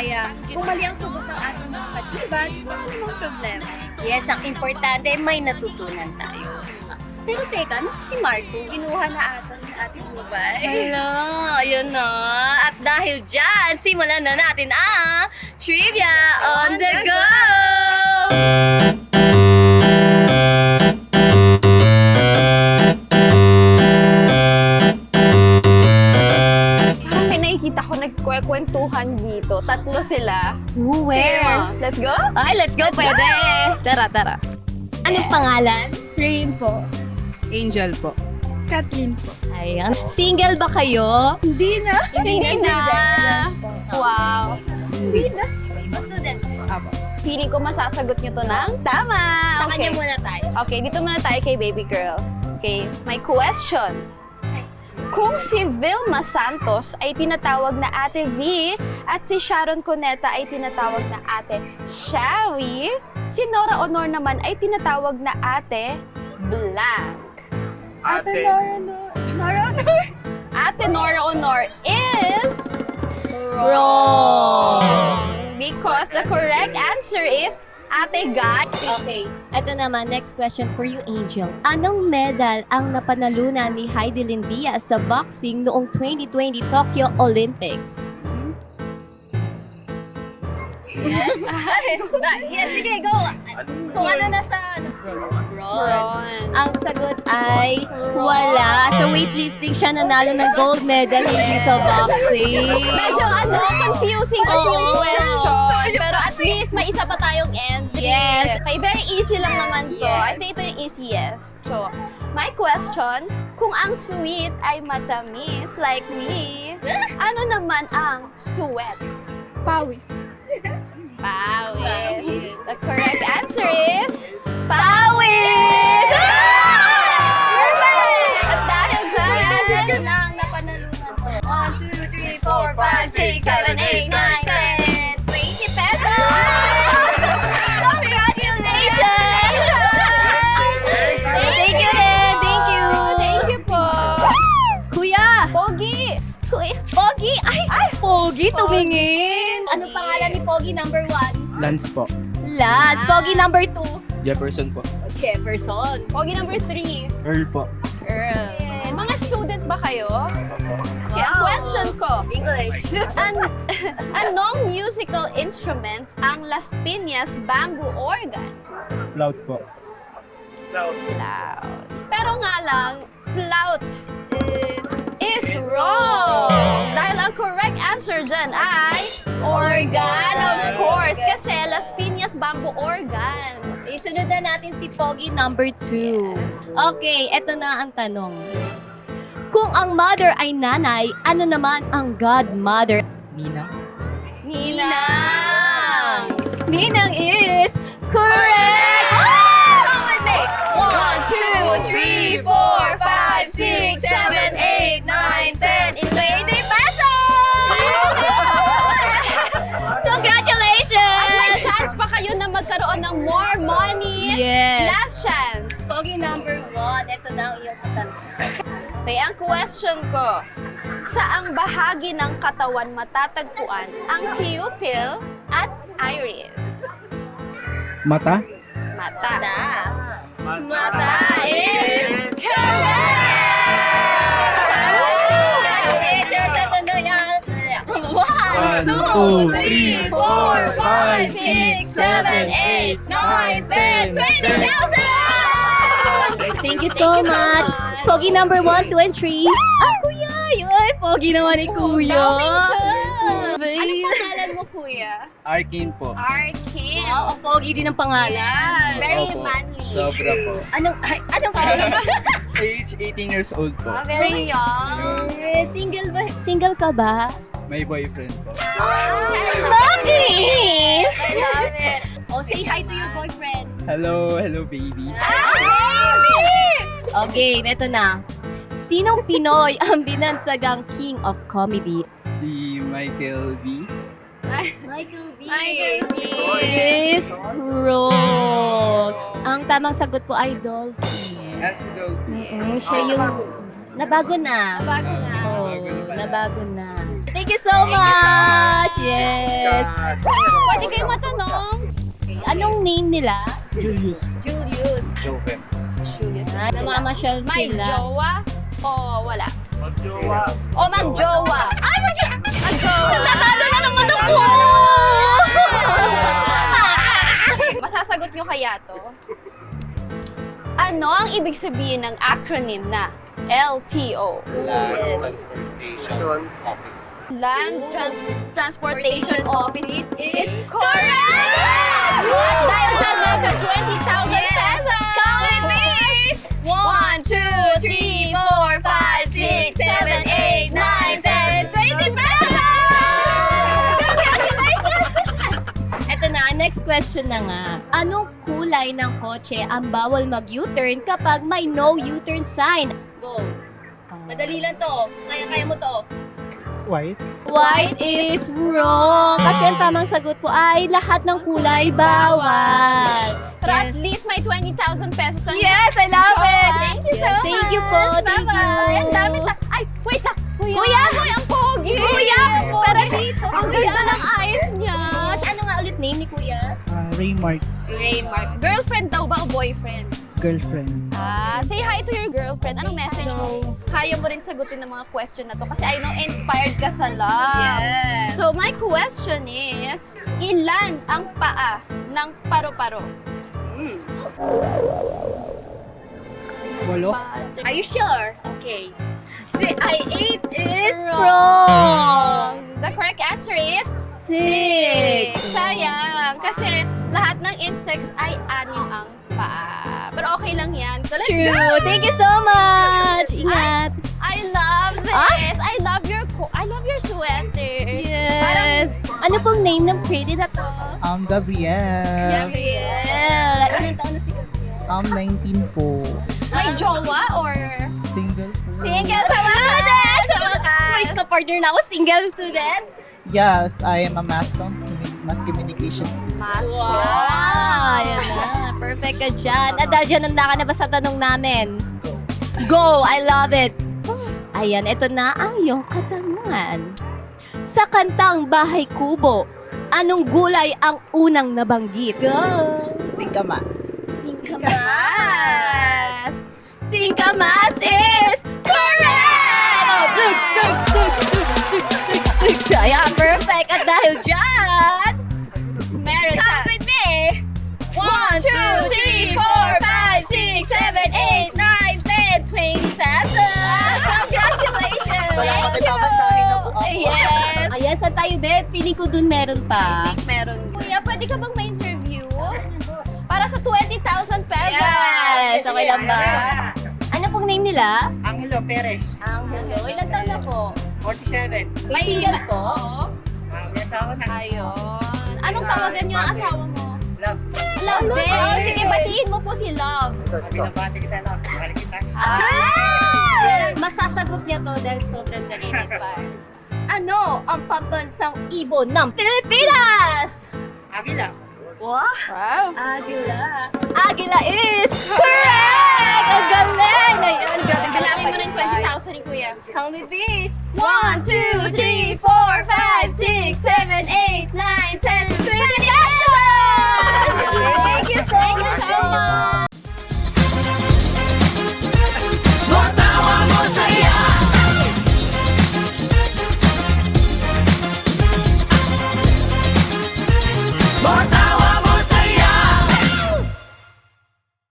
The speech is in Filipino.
Kaya kung mali ang sagot ng ating mga katibat, wala namang problema. Yes, ang importante, may natutunan tayo. Pero teka, ano si Marco? Ginuha na ata ng ating mobile. Hello, ayun na. At dahil dyan, simulan na natin ang Trivia on the Go! Parang may nakikita ko nagkwekwentuhan dito. Tatlo sila. Where? Let's go? Ay, let's go, pwede! Tara. Anong pangalan? Rain po. Angel po. Kathleen po. Ayan. Single ba kayo? Hindi na. Hindi na. Wow. Hindi na. Student. Apo. Feeling ko masasagot nyo to ng tama. Sa kanya muna tayo. Okay, dito muna tayo kay baby girl. Okay, my question. Kung si Vilma Santos ay tinatawag na Ate V at si Sharon Cuneta ay tinatawag na Ate Shawi, si Nora Honor naman ay tinatawag na Ate Blank. Ate Nora Honor. Ate Nora Honor is Wrong. because the correct answer is Ate Guy. Okay, ito naman, next question for you, Angel. Anong medal ang napanalunan ni Heidi Lindia sa boxing noong 2020 Tokyo Olympics? Yes, sige, go! Kung ano nasa bronze. Ang sagot ay wala. Sa weightlifting siya nanalo ng gold medal, hindi sa boxing. Medyo confusing kasi yung Oo. question. Pero at least may isa pa tayong entry. Yes. Okay, very easy lang naman to. Yes. I think ito yung easiest. So, my question, kung ang sweet ay matamis like me, ano naman ang sweat? Pawis. Pawis. The correct answer is Pawis! Perfect! At dahil dyan, Ito na ang napanalunan ko. 1, 2, 3, 4, 5, 6, 7, 8, 9, 10, 20 pesos! Congratulations! Thank you din! Thank you! thank you po. Kuya! Pogi! Kuya! Pogi! Ay! Pogi! Tumingin! Anong pangalan ni Pogi number 1? Lance po. Lance! Pogi number 2? Jefferson po. Jefferson! Pogi number 3. Earl po. Earl! Mga student ba kayo? Okay, ang question ko, English! anong musical instrument ang Las Piñas bamboo organ? Loud po. Loud. Pero nga lang, flute is wrong. Dahil ang correct answer dyan ay organ, of course. Kasi Las Piñas bamboo organ. Isunod na natin si Pogi number 2. Okay, eto na ang tanong. Kung ang mother ay nanay, ano naman ang godmother? Nina. Ninang! Ninang is correct! Come with me! 1, 2, 3, 4, 5, 6, 7, 8, 9, 10, 20 pesos! At may Congratulations! chance pa kayo na magkaroon ng more money. Yes! Last chance. Pogi number 1, ito na ang iyong katanungan. Okay, ang question ko, saang bahagi ng katawan matatagpuan ang pupil at iris? Mata. Mata. Mata is correct! Congratulations sa tanungan! 1, 2, 3, 4, 5, 6, 7, 8, 9, 10, 20,000! Thank you so much. Pogi number 1, 2, and 3. Ah, kuya! Ay, pogi naman ni kuya. Anong pangalan mo, kuya? Arkin po. Arkin. Wow, ang pogi din ang pangalan. Very Opo. manly. Sobra po. Anong age? Age 18 years old po. Very young. Single ka ba? May boyfriend po. Bakit? I love it. Oh, say hi to your boyfriend. Hello baby. Okay, eto na. Sinong Pinoy ang binansagang King of Comedy? Si Michael B. Michael B. Michael B. Is wrong. Ang tamang sagot po ay Dolphy. Si Dolphy. Siya yung nabago na. Bago na. Oh, nabago na. Thank you so much! Yes! Pwede kayo matanong. Anong name nila? Julius. Julius. Joven. Julius. Namamasyal May sila. jowa o wala? Magjowa. O magjowa. Ay, magjowa. Natalo na naman ako! Masasagot nyo kaya to? Ano ang ibig sabihin ng acronym na LTO? Land Transportation Office is correct! Dahil dyan mo ka 20,000 pesos! Count with me! 1, 2, 3, 4, 5, 6, 7, 8, 9, 10, 20 pesos! Congratulations! Eto na, next question na nga. Anong kulay ng kotse ang bawal mag-U-turn kapag may no U-turn sign? Go! Madali lang to. Kaya mo to. White. White is wrong. Kasi ang tamang sagot po ay lahat ng kulay bawal. Pero at least may 20,000 pesos ang Yes, I love it. Thank you so Yes, much. thank you po. Thank Bye-bye. you. Ang dami Ay, wait lang. Kuya! Kuya! Kuya, ang pogi! Kuya, Pogi. tara dito. Ang ganda ng eyes niya. Ano nga ulit name ni Kuya? Raymark. Raymark. Girlfriend daw ba o boyfriend? Girlfriend. Say hi to your girlfriend. Anong message mo? Kaya mo rin sagutin ng mga question na to kasi I know inspired ka sa love. Yes. So my question is, ilan ang paa ng paru-paro? Walo. Are you sure? Okay. I8 is wrong. The correct answer is 6. Sayang. Kasi lahat ng insects ay 6 ang paa. Pero okay lang yan. So let's True. go! Thank you so much. Ingat. I love this! Ah? I love your sweater. Yes. Ano pong name ng pretty na to? Gabriel. Gabriel. Ilang taon na si Gabriel? 19 po. May jowa or Single po. single sa wakas? Sa wakas! May ka-partner na ako, single student. Yes, I am a mass communications student. Wow! Ayan na. Perfect ka dyan. At dahil dyan, handa ka na ba sa tanong namin? Go! I love it! Ayan, ito na ang iyong katanungan. Sa kantang Bahay Kubo, anong gulay ang unang nabanggit? Go! Singkamas. Singkamas! Singkamas is correct! Oh, dugs, dugs, dugs, dugs, dugs, dugs, dugs. Ayan, perfect. At dahil dyan, Meron ka. come with me! 1, 2, 3, 4, 5, 6, 7, 8, 9, 10, 20 pesos! Congratulations! Salamat, Thank you! ipapasahin ako. Yes! Ayan, saan tayo, Bet? Feeling ko dun meron pa. Meron. Kuya, pwede ka bang ma-interview? Para sa 20,000 pesos. Yes! Okay lang ba? Ano pong name nila? Angelo Perez, Angelo. Ilan taon na po? 47. May single po? May asawa na. Ayun. Anong tawagan niyo ng asawa mo? Love. Love Day. Sige, batiin mo po si Love. Binabati kita lang. Mahal kita. Masasagot niya to dahil sobrang na-inspire. Ano ang pambansang ibon ng Pilipinas? Agila. Wow! Agila. Agila is correct! Ang galing! Ayan, grabe ka lang. Bilangin mo na yung 20,000 ni Kuya. Count with me. 1, 2, 3, 4, 5, 6, 7, 8, 9, 10,